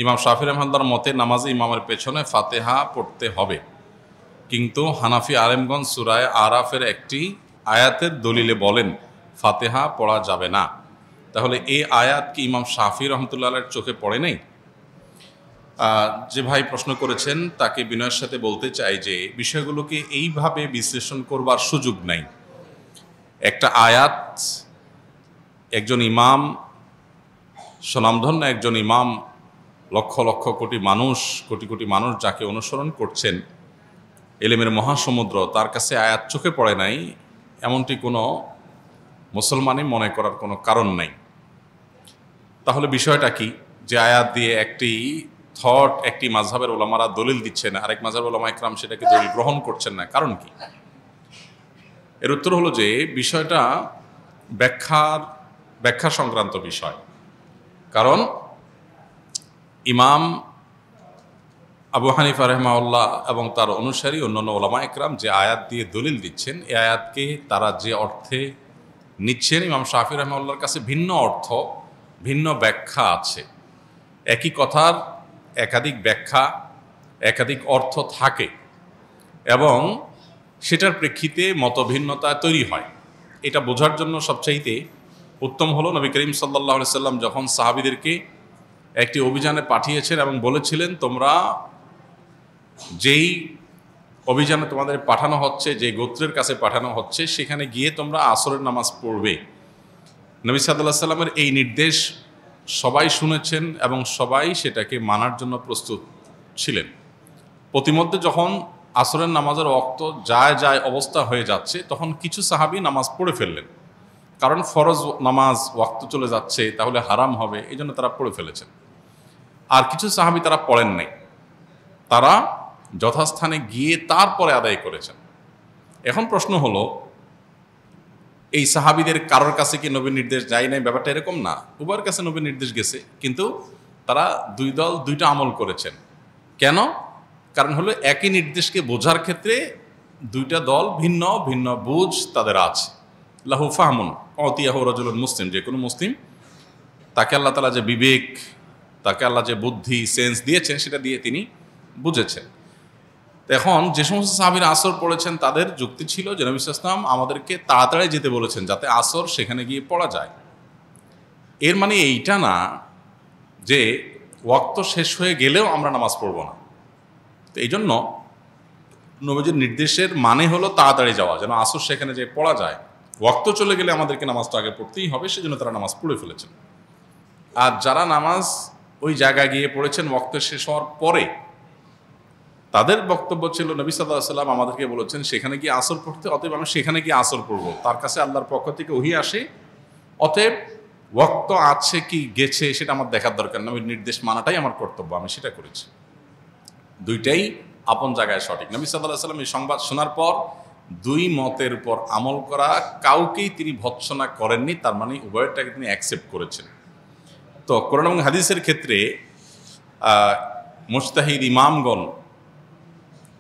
ইমাম শাফি রহমাতুল্লাহর মতে নামাজে ইমামের পেছনে ফাতেহা পড়তে হবে, কিন্তু হানাফি আলেমগঞ্জ সূরায়ে আরাফের একটি আয়াতের দলিলে বলেন ফাতেহা পড়া যাবে না। তাহলে এই আয়াত কি ইমাম শাফি রহমতুল্লাহের চোখে পড়ে নেই? যে ভাই প্রশ্ন করেছেন তাকে বিনয়ের সাথে বলতে চাই যে বিষয়গুলোকে এইভাবে বিশ্লেষণ করবার সুযোগ নাই। একটা আয়াত, একজন ইমাম, স্বনামধন্য একজন ইমাম, লক্ষ লক্ষ কোটি মানুষ যাকে অনুসরণ করছেন, এলেমের মহাসমুদ্র, তার কাছে আয়াত চোখে পড়ে নাই এমনটি কোনো মুসলমানই মনে করার কোনো কারণ নাই। তাহলে বিষয়টা কি যে আয়াত দিয়ে একটি থট একটি মাযহাবের ওলামারা দলিল দিচ্ছেন, আরেক মাযহাবের ওলামা ইকরাম সেটাকে দলিল গ্রহণ করছেন না, কারণ কি? এর উত্তর হলো যে বিষয়টা ব্যাখ্যা সংক্রান্ত বিষয়। কারণ ইমাম আবু হানিফা রাহিমাহুল্লাহ এবং তার অনুসারী অন্যান্য ওলামা ইকরাম যে আয়াত দিয়ে দলিল দিচ্ছেন, এই আয়াতকে তারা যে অর্থে নিচ্ছেন, ইমাম শাফি রাহিমাহুল্লাহর কাছে ভিন্ন অর্থ, ভিন্ন ব্যাখ্যা আছে। একই কথার একাধিক ব্যাখ্যা, একাধিক অর্থ থাকে এবং সেটার প্রেক্ষিতে মতভিন্নতা তৈরি হয়। এটা বোঝার জন্য সবচাইতে উত্তম হলো নবী করিম সাল্লাল্লাহু আলাইহি সাল্লাম যখন সাহাবীদেরকে একটি অভিযানে পাঠিয়েছেন এবং বলেছিলেন, তোমরা যেই অভিযানে তোমাদের পাঠানো হচ্ছে, যে গোত্রের কাছে পাঠানো হচ্ছে, সেখানে গিয়ে তোমরা আসরের নামাজ পড়বে। নবী সাল্লাল্লাহু আলাইহি সাল্লামের এই নির্দেশ সবাই শুনেছেন এবং সবাই সেটাকে মানার জন্য প্রস্তুত ছিলেন। প্রতিমধ্যে যখন আসরের নামাজের ওয়াক্ত যায় অবস্থা হয়ে যাচ্ছে, তখন কিছু সাহাবী নামাজ পড়ে ফেললেন, কারণ ফরজ নামাজ ওয়াক্ত চলে যাচ্ছে, তাহলে হারাম হবে, এই জন্য তারা পড়ে ফেলেছেন। আর কিছু সাহাবী তারা পড়েন নাই, তারা যথাস্থানে গিয়ে তারপরে আদায় করেছেন। এখন প্রশ্ন হলো, এই সাহাবীদের কারোর কাছে কি নবীর নির্দেশ যায় নাই? ব্যাপারটা এরকম না, উভয়ের কাছে নবীর নির্দেশ গেছে, কিন্তু তারা দুই দল দুইটা আমল করেছেন। কেন? কারণ হলো একই নির্দেশকে বোঝার ক্ষেত্রে দুইটা দল ভিন্ন ভিন্ন বুঝ তাদের আছে। লাহু ফাহমুন অতিয়াহু রাজুলুন মুসলিম, যে কোনো মুসলিম, তাকে আল্লাহ তাআলা যে বিবেক, তাকে আল্লাহ যে বুদ্ধি, সেন্স দিয়েছেন, সেটা দিয়ে তিনি বুঝেছেন। এখন যে সমস্ত সাহাবীরা আসর পড়েছেন, তাদের যুক্তি ছিল যে নবী সাল্লাল্লাহু আলাইহি ওয়াসাল্লাম আমাদেরকে তাড়াতাড়ি যেতে বলেছেন যাতে আসর সেখানে গিয়ে পড়া যায়। এর মানে এইটা না যে ওয়াক্ত শেষ হয়ে গেলেও আমরা নামাজ পড়ব না। তো এই জন্য নবীজির নির্দেশের মানে হলো তাড়াতাড়ি যাওয়া, যেন আসর সেখানে যেয়ে পড়া যায়। ওয়াক্ত চলে গেলে আমাদেরকে নামাজটা আগে পড়তেই হবে, সেজন্য তারা নামাজ পড়ে ফেলেছেন। আর যারা নামাজ ওই জায়গায় গিয়ে পড়েছেন ওয়াক্ত শেষ হওয়ার পরে, তাদের বক্তব্য ছিল নবী সাল্লাল্লাহু আলাইহি ওয়াসাল্লাম আমাদেরকে বলেছেন সেখানে গিয়ে আসর পড়তে, অতএব আমি সেখানে গিয়ে আসর পড়ব। তার কাছে আল্লাহর পক্ষ থেকে ওহী আসে, অতএব ওয়াক্ত আছে কি গেছে সেটা আমার দেখার দরকার না, নবীর নির্দেশ মানাটাই আমার কর্তব্য, আমি সেটা করেছি। দুইটাই আপন জায়গায় সঠিক। নবী সাল্লাল্লাহু আলাইহি ওয়াসাল্লাম এই সংবাদ শোনার পর দুই মতের উপর আমল করা কাউকেই তিনি ভৎসনা করেননি, তার মানে উভয়টাকে তিনি অ্যাকসেপ্ট করেছেন। তো কোরআন এবং হাদিসের ক্ষেত্রে মুজতাহিদ ইমামগণ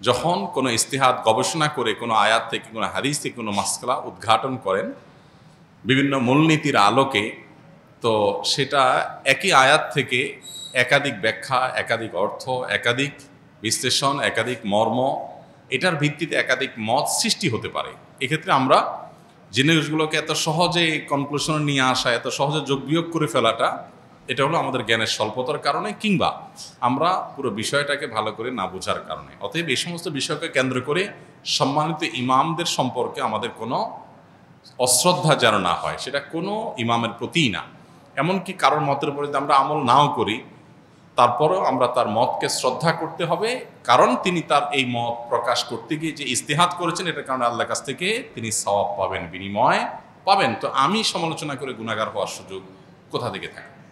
যখন কোনো ইস্তিহাদ গবেষণা করে কোনো আয়াত থেকে, কোনো হাদিস থেকে কোনো মাসআলা উদ্ঘাটন করেন বিভিন্ন মূলনীতির আলোকে, তো সেটা একই আয়াত থেকে একাধিক ব্যাখ্যা, একাধিক অর্থ, একাধিক বিশ্লেষণ, একাধিক মর্ম, এটার ভিত্তিতে একাধিক মত সৃষ্টি হতে পারে। এক্ষেত্রে আমরা জিনিসগুলোকে এত সহজে কনক্লুশনে নিয়ে আসা, এত সহজে যোগ বিয়োগ করে ফেলাটা, এটা হলো আমাদের জ্ঞানের স্বল্পতার কারণে, কিংবা আমরা পুরো বিষয়টাকে ভালো করে না বোঝার কারণে। অতএব এই সমস্ত বিষয়কে কেন্দ্র করে সম্মানিত ইমামদের সম্পর্কে আমাদের কোনো অশ্রদ্ধা যেন না হয়, সেটা কোনো ইমামের প্রতিই না। এমনকি কারোর মতের উপরে যদি আমরা আমল নাও করি, তারপরও আমরা তার মতকে শ্রদ্ধা করতে হবে, কারণ তিনি তার এই মত প্রকাশ করতে গিয়ে যে ইস্তেহাদ করেছেন, এটার কারণে আল্লাহর কাছ থেকে তিনি সওয়াব পাবেন, বিনিময় পাবেন। তো আমি সমালোচনা করে গুনাহগার হওয়ার সুযোগ কোথা থেকে থাকে?